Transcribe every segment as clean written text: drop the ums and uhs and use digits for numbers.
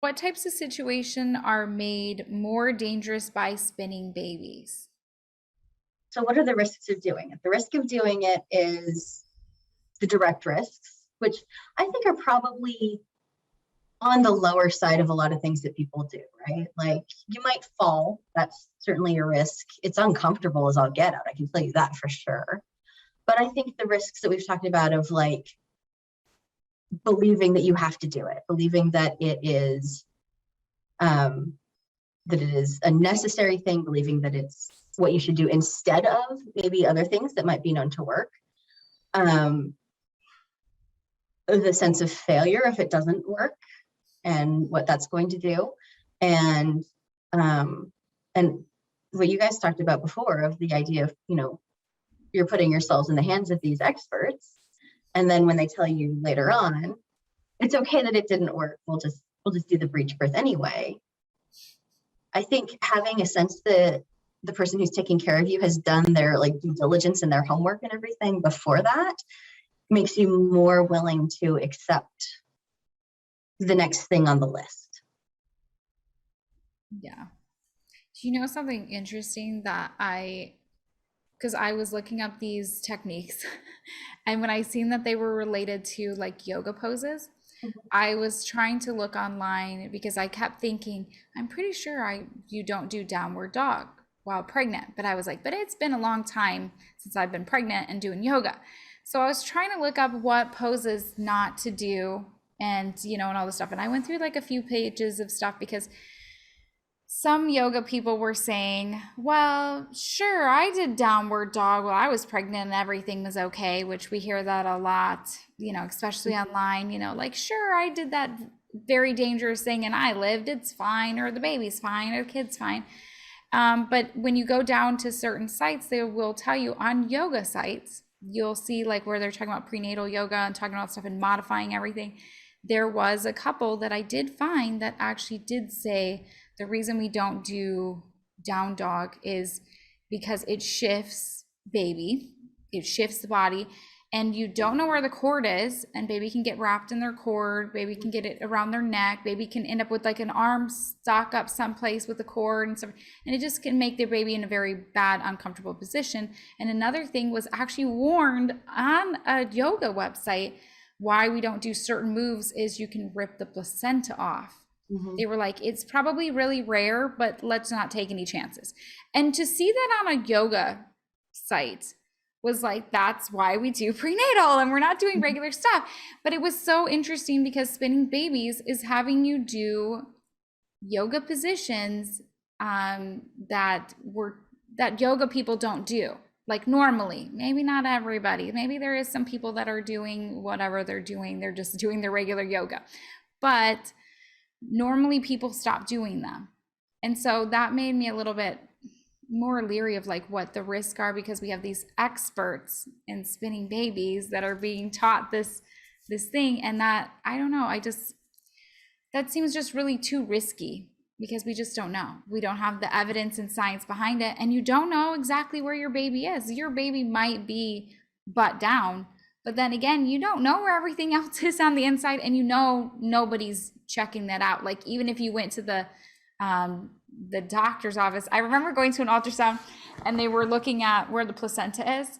What types of situation are made more dangerous by spinning babies? So what are the risks of doing it? The risk of doing it is the direct risks, which I think are probably on the lower side of a lot of things that people do, right? Like you might fall. That's certainly a risk. It's uncomfortable as all get out. I can tell you that for sure. But I think the risks that we've talked about of like believing that you have to do it, believing um, that it is a necessary thing, believing that it's what you should do instead of maybe other things that might be known to work. Um, the sense of failure if it doesn't work and what that's going to do. And um, and what you guys talked about before of the idea of, you're putting yourselves in the hands of these experts. And then when they tell you later on, it's okay that it didn't work. We'll just do the breech birth anyway. I think having a sense that the person who's taking care of you has done their like due diligence and their homework and everything before that makes you more willing to accept the next thing on the list. Yeah. Do you know something interesting because I was looking up these techniques and when I seen that they were related to like yoga poses, I was trying to look online because I kept thinking, I'm pretty sure you don't do downward dog while pregnant. But I was like, but it's been a long time since I've been pregnant and doing yoga. So I was trying to look up what poses not to do and all this stuff. And I went through like a few pages of stuff because some yoga people were saying, well, sure, I did downward dog while I was pregnant and everything was okay, which we hear that a lot, especially online, like, sure, I did that very dangerous thing and I lived, it's fine, or the baby's fine, or the kid's fine. But when you go down to certain sites, they will tell you on yoga sites, you'll see like where they're talking about prenatal yoga and talking about stuff and modifying everything. There was a couple that I did find that actually did say the reason we don't do down dog is because it shifts baby, it shifts the body, and you don't know where the cord is, and baby can get wrapped in their cord, baby can get it around their neck, baby can end up with like an arm stuck up someplace with the cord and stuff, and it just can make their baby in a very bad, uncomfortable position. And another thing was actually warned on a yoga website why we don't do certain moves is you can rip the placenta off. Mm-hmm. They were like, it's probably really rare, but let's not take any chances. And to see that on a yoga site was like, that's why we do prenatal and we're not doing regular stuff. But it was so interesting because spinning babies is having you do yoga positions that yoga people don't do. Like normally, maybe not everybody. Maybe there is some people that are doing whatever they're doing. They're just doing their regular yoga. But normally people stop doing them. And so that made me a little bit more leery of like what the risks are because we have these experts in spinning babies that are being taught this thing. And that, I don't know, that seems just really too risky because we just don't know. We don't have the evidence and science behind it. And you don't know exactly where your baby is. Your baby might be butt down, but then again, you don't know where everything else is on the inside, and nobody's checking that out. Like even if you went to the doctor's office, I remember going to an ultrasound and they were looking at where the placenta is.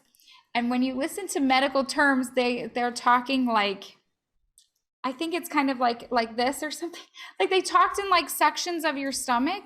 And when you listen to medical terms, they're talking like, I think it's kind of like this or something. Like they talked in like sections of your stomach.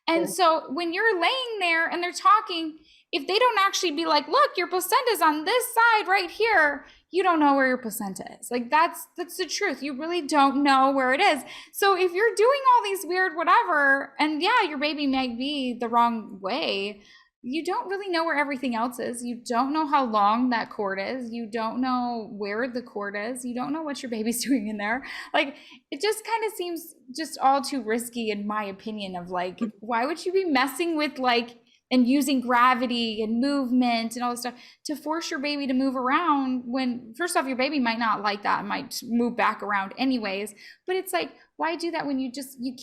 And so when you're laying there and they're talking, if they don't actually be like, look, your placenta is on this side right here, you don't know where your placenta is. Like that's the truth. You really don't know where it is. So if you're doing all these weird whatever, and yeah, your baby might be the wrong way, you don't really know where everything else is. You don't know how long that cord is. You don't know where the cord is. You don't know what your baby's doing in there. Like it just kind of seems just all too risky in my opinion of like, why would you be messing with like and using gravity and movement and all this stuff to force your baby to move around when first off your baby might not like that and might move back around anyways. But it's like, why do that when you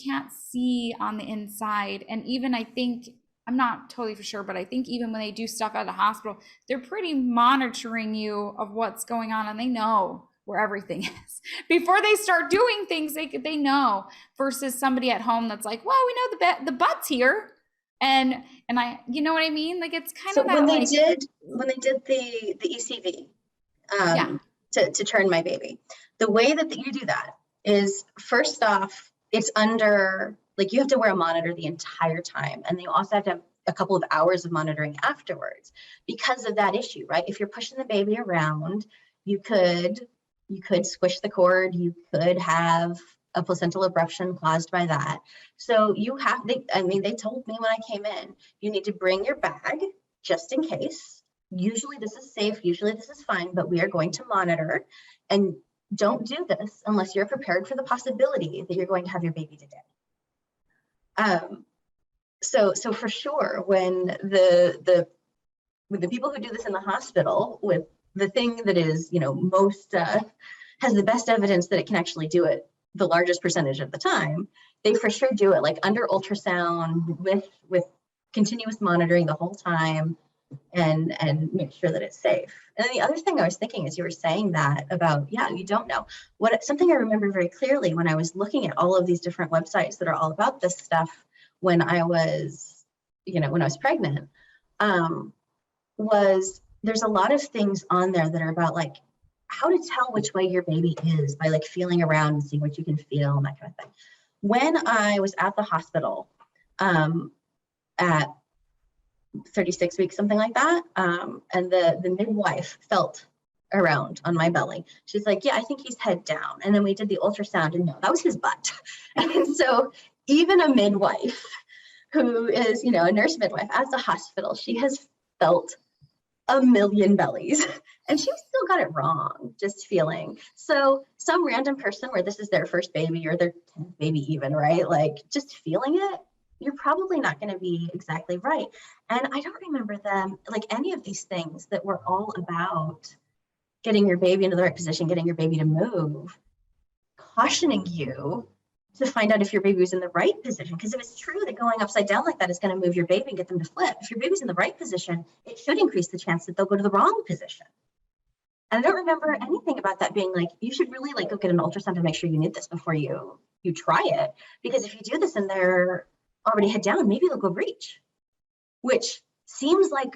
can't see on the inside? And even I think, I'm not totally for sure, but I think even when they do stuff at a hospital, they're pretty monitoring you of what's going on and they know where everything is. Before they start doing things, they know, versus somebody at home that's like, well, we know the butt's here. And I, you know what I mean? Like, it's kind So of that like, when they did the ECV, yeah, to turn my baby, the way that you do that is, first off, it's under, like, you have to wear a monitor the entire time, and you also have to have a couple of hours of monitoring afterwards because of that issue, right? If you're pushing the baby around, you could squish the cord, you could have a placental abruption caused by that. So you have, they told me when I came in, you need to bring your bag just in case. Usually this is safe, usually this is fine, but we are going to monitor, and don't do this unless you're prepared for the possibility that you're going to have your baby today. So for sure, when the people who do this in the hospital with the thing that is, most has the best evidence that it can actually do it the largest percentage of the time, they for sure do it like under ultrasound with continuous monitoring the whole time, and make sure that it's safe. And then the other thing I was thinking as you were saying that about, yeah, you don't know something I remember very clearly when I was looking at all of these different websites that are all about this stuff when I was, pregnant, was there's a lot of things on there that are about like how to tell which way your baby is by like feeling around and seeing what you can feel and that kind of thing. When I was at the hospital at 36 weeks, something like that, and the midwife felt around on my belly. She's like, yeah, I think he's head down. And then we did the ultrasound, and no, that was his butt. And so even a midwife who is, a nurse midwife at the hospital, she has felt a million bellies, and she still got it wrong, just feeling. So some random person where this is their first baby or their 10th baby even, right? Like just feeling it, you're probably not going to be exactly right. And I don't remember them, like any of these things that were all about getting your baby into the right position, getting your baby to move, cautioning you to find out if your baby was in the right position. Because if it's true that going upside down like that is going to move your baby and get them to flip, if your baby's in the right position, it should increase the chance that they'll go to the wrong position. And I don't remember anything about that being like, you should really like go get an ultrasound to make sure you need this before you try it. Because if you do this and they're already head down, maybe they'll go breech, which seems like,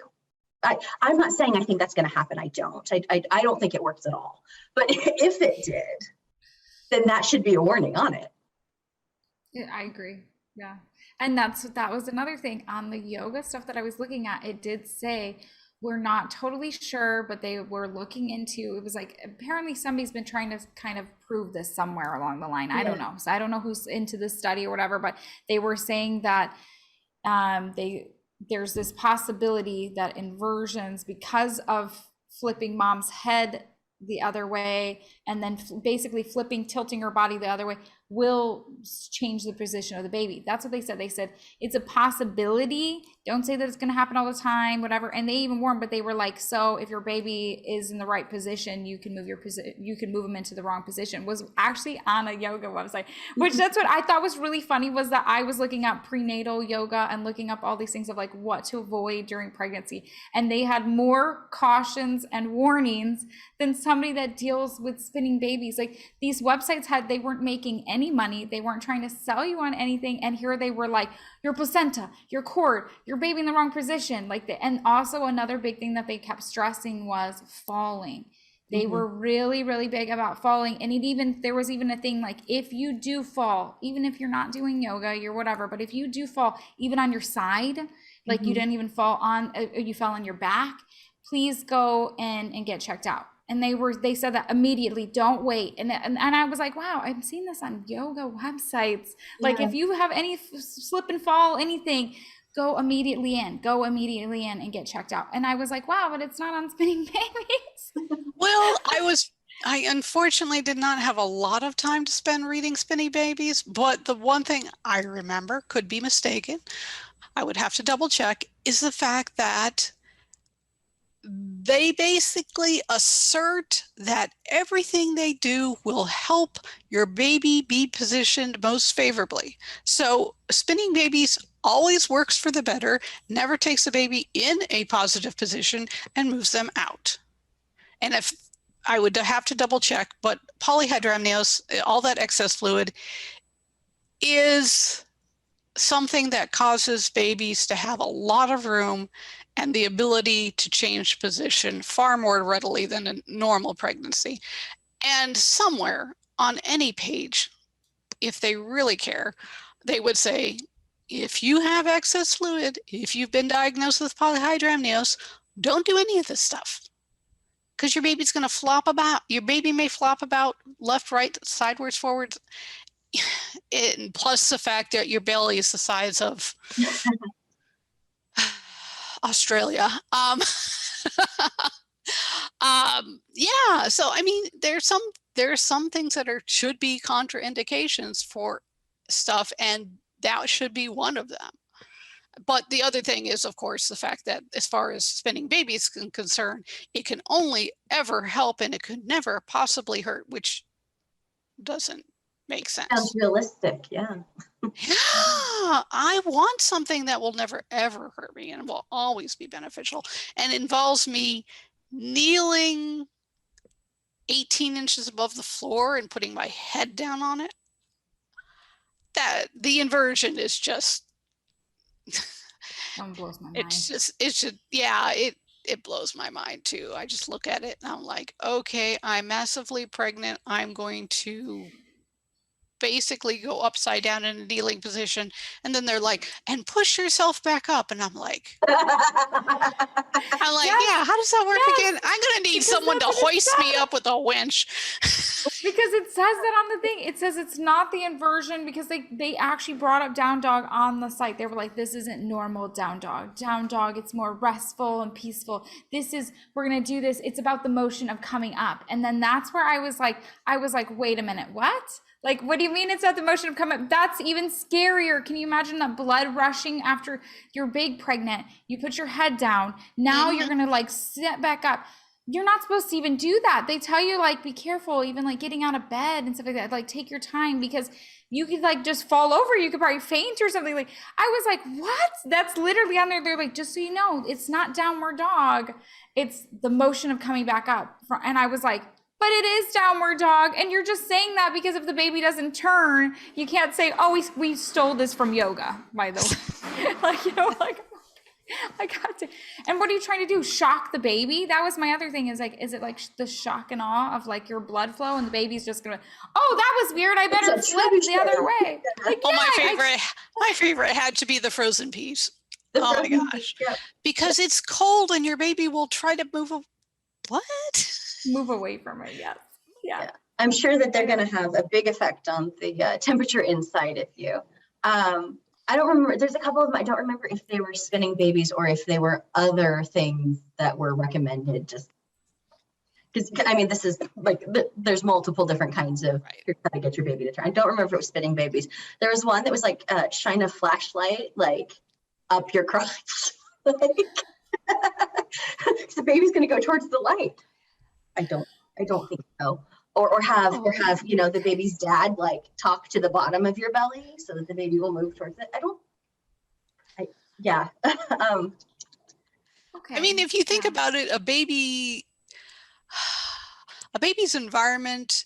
I'm not saying I think that's going to happen. I don't think it works at all. But if it did, then that should be a warning on it. Yeah, I agree. Yeah. And that was another thing on the yoga stuff that I was looking at. It did say we're not totally sure, but they were looking into, it was like apparently somebody's been trying to kind of prove this somewhere along the line. I don't know. So I don't know who's into this study or whatever, but they were saying that there's this possibility that inversions, because of flipping mom's head the other way and then basically tilting her body the other way, will change the position of the baby. That's what they said. They said it's a possibility. Don't say that it's going to happen all the time, whatever. And they even warned, but they were like, so if your baby is in the right position, you can move them into the wrong position. Was actually on a yoga website, which that's what I thought was really funny, was that I was looking up prenatal yoga and looking up all these things of like what to avoid during pregnancy. And they had more cautions and warnings than somebody that deals with spinning babies. Like these websites they weren't making any money. They weren't trying to sell you on anything. And here they were like, your placenta, your cord, your baby in the wrong position. And also another big thing that they kept stressing was falling. They were really, really big about falling. And there was even a thing like, if you do fall, even if you're not doing yoga, you're whatever, but if you do fall, even on your side, like you didn't even fall on, you fell on your back, please go in and get checked out. And they said that immediately, don't wait. And I was like, wow, I've seen this on yoga websites. Like if you have any slip and fall, anything, go immediately in and get checked out. And I was like, wow, but it's not on spinning babies. Well, I unfortunately did not have a lot of time to spend reading Spinning Babies, but the one thing I remember, could be mistaken, I would have to double check, is the fact that they basically assert that everything they do will help your baby be positioned most favorably. So Spinning Babies always works for the better, never takes a baby in a positive position and moves them out. And if I would have to double check, but polyhydramnios, all that excess fluid, is something that causes babies to have a lot of room and the ability to change position far more readily than a normal pregnancy. And somewhere on any page, if they really care, they would say, if you have excess fluid, if you've been diagnosed with polyhydramnios, don't do any of this stuff. Because your baby's going to flop about. Your baby may flop about left, right, sideways, forwards. Plus the fact that your belly is the size of Australia. Yeah. So I mean, there are some things that should be contraindications for stuff, and that should be one of them. But the other thing is, of course, the fact that as far as spinning babies is concerned, it can only ever help and it could never possibly hurt, which doesn't make sense. Sounds realistic, yeah. Yeah, I want something that will never ever hurt me and will always be beneficial, and involves me kneeling 18 inches above the floor and putting my head down on it. That the inversion is just That blows my mind. it blows my mind too. I just look at it and I'm like, okay, I'm massively pregnant. I'm going to basically go upside down in a kneeling position. And then they're like, and push yourself back up. And I'm like, Yes. yeah, how does that work Yes. again? I'm going to need Because someone to that's what it hoist me says. up with a winch. Because it says that on the thing. It says it's not the inversion, because they actually brought up down dog on the site. They were like, this isn't normal down dog. Down dog, it's more restful and peaceful. We're going to do this. It's about the motion of coming up. And then that's where I was like, wait a minute, what? Like, what do you mean it's not the motion of coming up? That's even scarier. Can you imagine that blood rushing after you're big pregnant? You put your head down. Now you're going to like sit back up. You're not supposed to even do that. They tell you like, be careful, even like getting out of bed and stuff like that. Like, take your time, because you could like just fall over. You could probably faint or something. Like, I was like, what? That's literally on there. They're like, just so you know, it's not downward dog. It's the motion of coming back up. And I was like, but it is downward dog. And you're just saying that because if the baby doesn't turn, you can't say, oh, we stole this from yoga, by the way. Like, you know, like, I got to. And what are you trying to do? Shock the baby? That was my other thing, is like, is it like the shock and awe of like your blood flow and the baby's just gonna, oh, that was weird, I better flip the other way. Like, Oh, yeah, my favorite had to be the frozen peas. The Oh my frozen gosh. peas, yeah. Because it's cold and your baby will try to move. What? move away from it. Yes. Yeah. I'm sure that they're going to have a big effect on the temperature inside of you. I don't remember. There's a couple of them. I don't remember if they were spinning babies or if they were other things that were recommended. Just because, I mean, this is like, there's multiple different kinds of You're trying to get your baby to turn. I don't remember if it was spinning babies. There was one that was like shine a flashlight like up your crotch. Like, the baby's going to go towards the light. I don't think so. Or have you know, the baby's dad like talk to the bottom of your belly so that the baby will move towards it. Yeah. Okay. I mean, if you think about it, a baby's environment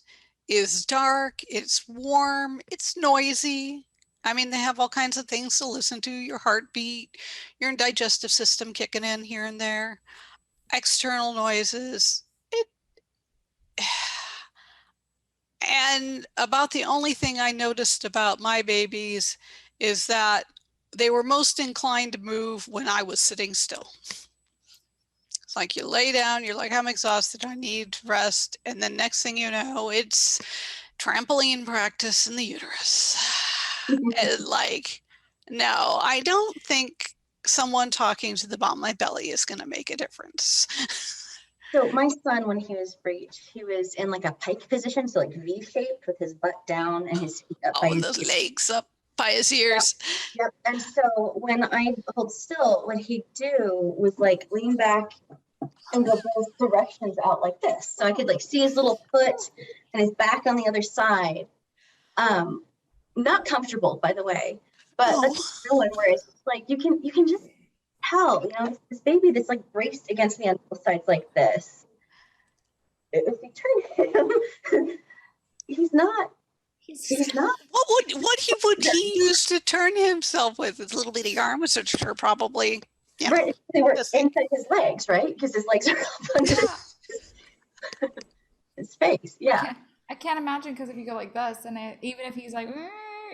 is dark, it's warm, it's noisy. I mean, they have all kinds of things to listen to, your heartbeat, your digestive system kicking in here and there, external noises. And about the only thing I noticed about my babies is that they were most inclined to move when I was sitting still. It's like you lay down, you're like, I'm exhausted, I need rest. And then next thing you know, it's trampoline practice in the uterus. And like, no, I don't think someone talking to the bottom of my belly is going to make a difference. So my son, when he was breech, he was in like a pike position, so like V-shaped with his butt down and his feet up by his those ears. legs up by his ears. Yep. And so when I hold still, what he'd do was like lean back and go both directions out like this. So I could like see his little foot and his back on the other side. Not comfortable, by the way, but that's the one where it's like you can just tell, you know, this baby that's like braced against me on both sides like this. if you turn him, he's not. He's not. Would he use to turn himself with his little bitty arms, which are probably Right. They were inside his legs, right? Because his legs are up under his face. Yeah. I can't imagine, because if you go like this, and even if he's like,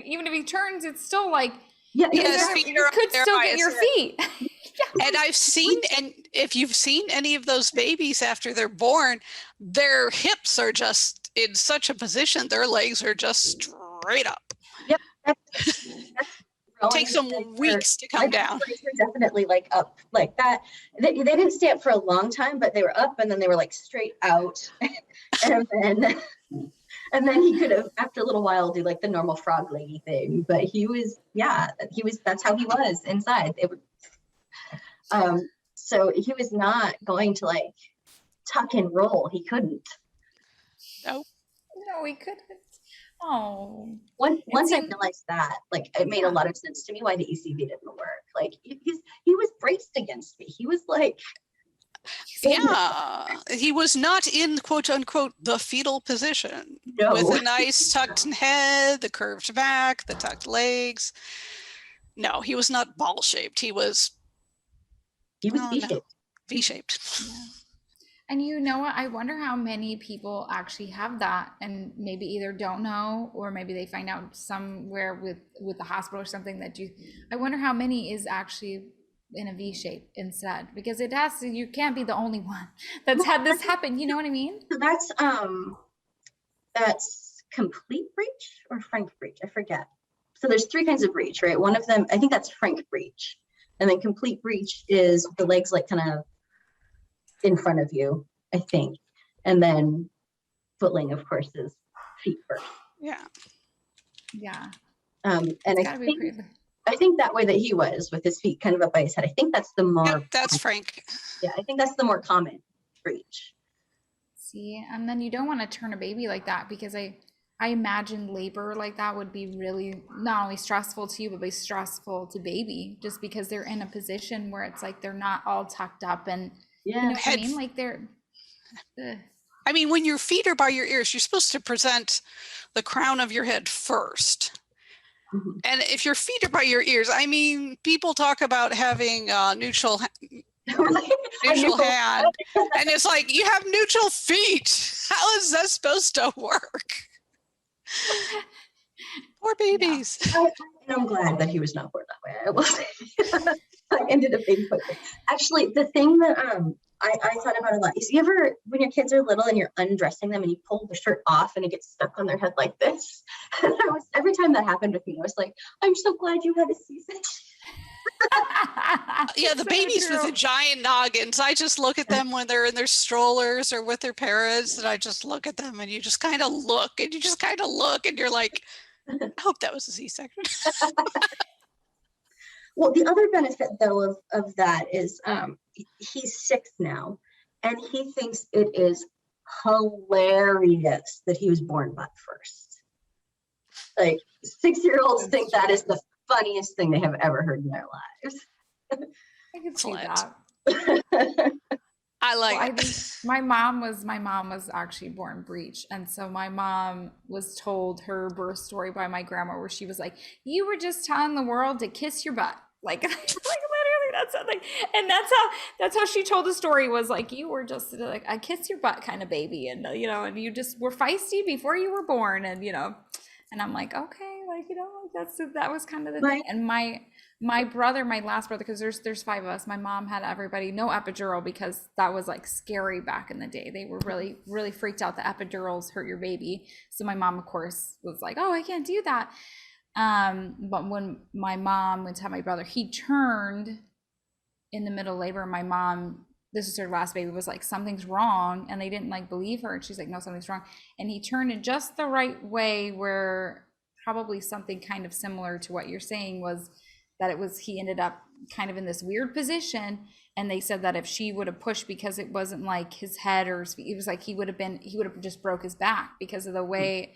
even if he turns, it's still like, Yeah. Yeah, you could still get your feet. And I've seen, and if you've seen any of those babies after they're born, their hips are just in such a position, their legs are just straight up. Yep. It takes them weeks to come down. Legs were definitely like up like that. They didn't stay up for a long time, but they were up, and then they were like straight out. And then he could have, after a little while, do like the normal frog lady thing. But that's how he was inside. So he was not going to like tuck and roll. He couldn't. Nope. No, he couldn't. Oh. Once I realized that, like, it made a lot of sense to me why the ECV didn't work. Like, he was braced against me. He was like, yeah, he was not in quote unquote the fetal position, with a nice tucked head, the curved back, the tucked legs. No, he was not ball shaped. He was V-shaped. No. V-shaped. Yeah. And you know what? I wonder how many people actually have that, and maybe either don't know, or maybe they find out somewhere with the hospital or something I wonder how many is actually in a V shape instead, because you can't be the only one that's had this happen. You know what I mean? So that's complete breech or frank breech. I forget. So there's 3 kinds of breech, right? One of them, I think that's frank breech. And then complete breech is the legs like kind of in front of you, I think. And then footling, of course, is feet first. Yeah. Yeah. And I think that way that he was, with his feet kind of up by his head, I think that's the more. That's frank. Yeah, I think that's the more common breech. See, and then you don't want to turn a baby like that, because I imagine labor like that would be really not only stressful to you, but be stressful to baby, just because they're in a position where it's like they're not all tucked up, and you know what I mean? Like they're. I mean, when your feet are by your ears, you're supposed to present the crown of your head first. Mm-hmm. And if your feet are by your ears, I mean, people talk about having neutral hand, and it's like, you have neutral feet. How is that supposed to work? Poor babies. Yeah. I'm glad that he was not born that way. I will say. I ended up being put. Actually, the thing that I thought about a lot is, you ever, when your kids are little and you're undressing them and you pull the shirt off and it gets stuck on their head like this? And every time that happened with me, I was like, I'm so glad you had a C-section. Yeah, the babies with the giant noggins, I just look at them when they're in their strollers or with their parents, and I just look at them, and you just kind of look, and you're like, I hope that was a C-section. Well, the other benefit, though, of that is he's 6 now, and he thinks it is hilarious that he was born butt first. Like, 6-year-olds think that is the funniest thing they have ever heard in their lives. I can see that. I like I think my mom was actually born breech, and so my mom was told her birth story by my grandma, where she was like, "You were just telling the world to kiss your butt." Like literally, that's something, and that's how she told the story, was like, you were just like a kiss your butt kind of baby, and and you just were feisty before you were born, and and I'm like, okay, like that was kind of the thing. And my brother, my last brother, because there's 5 of us, my mom had everybody no epidural, because that was like scary back in the day. They were really, really freaked out that epidurals hurt your baby. So my mom, of course, was like, oh, I can't do that. But when my mom went to have my brother, he turned in the middle of labor. My mom, this is her last baby, was like, something's wrong, and they didn't like believe her, and she's like, no, something's wrong. And he turned in just the right way, where probably something kind of similar to what you're saying was that he ended up kind of in this weird position, and they said that if she would have pushed, because it wasn't like his head or it was like he would have just broke his back because of the way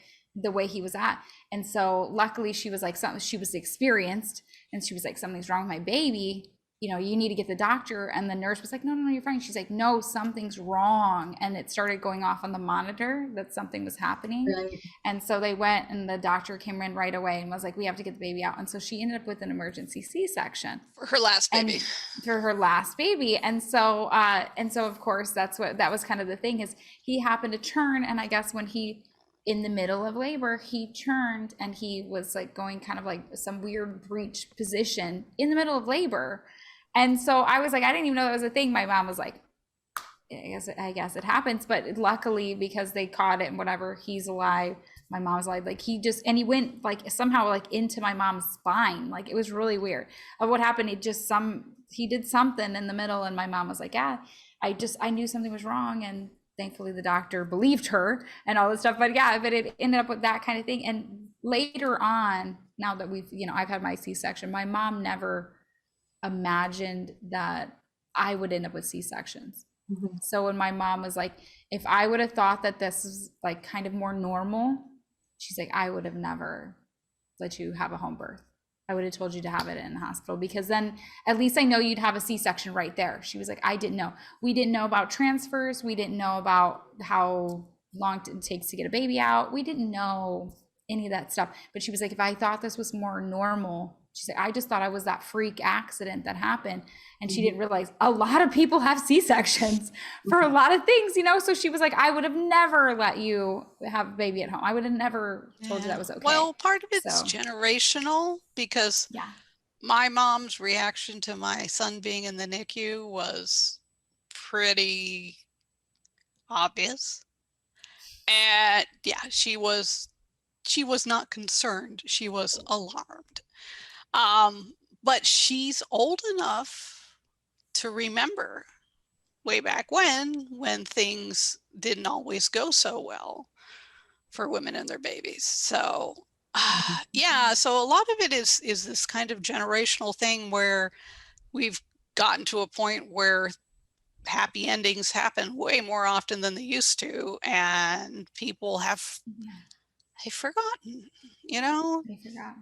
he was at. And so luckily she was like, she was experienced, and she was like, something's wrong with my baby, you know, you need to get the doctor. And the nurse was like, no, no, no, you're fine. She's like, no, something's wrong. And it started going off on the monitor that something was happening. Right. And so they went, and the doctor came in right away and was like, we have to get the baby out. And so she ended up with an emergency C-section. For her last baby. And for her last baby. And so of course that was kind of the thing, is he happened to turn, and I guess when he, in the middle of labor, he turned and he was like going kind of like some weird breech position in the middle of labor. And so I was like, I didn't even know that was a thing. My mom was like, I guess it happens, but luckily, because they caught it and whatever, he's alive. My mom's alive. Like, he went like somehow like into my mom's spine. Like, it was really weird of what happened. He did something in the middle, and my mom was like, yeah, I knew something was wrong. And thankfully the doctor believed her and all this stuff. But yeah, but it ended up with that kind of thing. And later on, now that we've, you know, I've had my C-section, my mom never imagined that I would end up with C-sections. Mhm. So when my mom was like, if I would have thought that this was like kind of more normal, she's like, I would have never let you have a home birth. I would have told you to have it in the hospital, because then at least I know you'd have a C-section right there. She was like, I didn't know. We didn't know about transfers. We didn't know about how long it takes to get a baby out. We didn't know any of that stuff. But she was like, if I thought this was more normal, she said, I just thought I was that freak accident that happened. And she didn't realize a lot of people have C-sections for a lot of things, you know? So she was like, I would have never let you have a baby at home. I would have never told you that was okay. Well, part of it's So, generational, because yeah. my mom's reaction to my son being in the NICU was pretty obvious. And yeah, she was not concerned. She was alarmed. But she's old enough to remember way back when things didn't always go so well for women and their babies. So yeah, so a lot of it is this kind of generational thing where we've gotten to a point where happy endings happen way more often than they used to, and people have they've forgotten, you know. I forgot.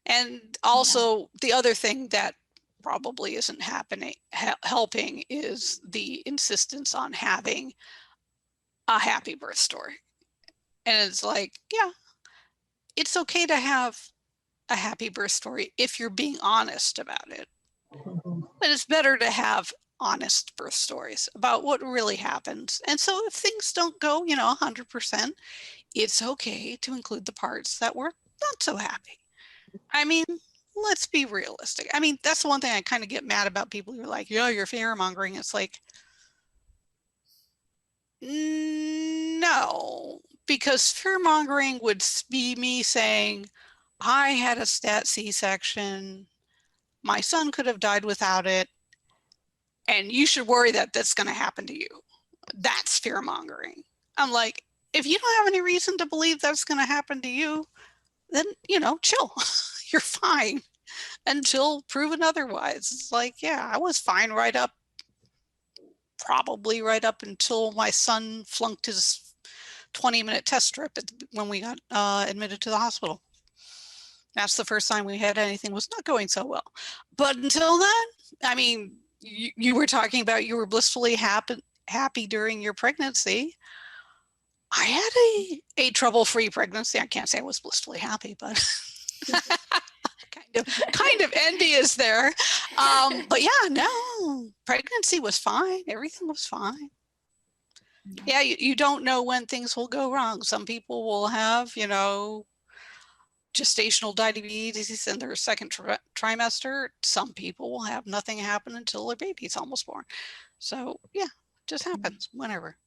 And also the other thing that probably isn't helping is the insistence on having a happy birth story. And it's like, yeah, it's okay to have a happy birth story if you're being honest about it. Mhm. But it's better to have honest birth stories about what really happens. And so if things don't go, 100%, it's okay to include the parts that were not so happy. I mean, let's be realistic. I mean, that's the one thing I kind of get mad about people who are like, yeah, you're fear mongering. It's like, no, because fear mongering would be me saying, I had a stat C-section. My son could have died without it. And you should worry that that's going to happen to you. That's fear mongering. I'm like, if you don't have any reason to believe that's going to happen to you, then, chill. You're fine until proven otherwise. It's like, yeah, I was fine probably right up until my son flunked his 20-minute test strip when we got admitted to the hospital. That's the first time we had anything was not going so well. But until then, I mean, you were talking about you were blissfully happy during your pregnancy. I had a trouble-free pregnancy. I can't say I was blissfully happy, but kind of envious there. But yeah, no, pregnancy was fine. Everything was fine. Yeah, you don't know when things will go wrong. Some people will have, gestational diabetes in their second trimester. Some people will have nothing happen until their baby's almost born. So yeah, it just happens whenever.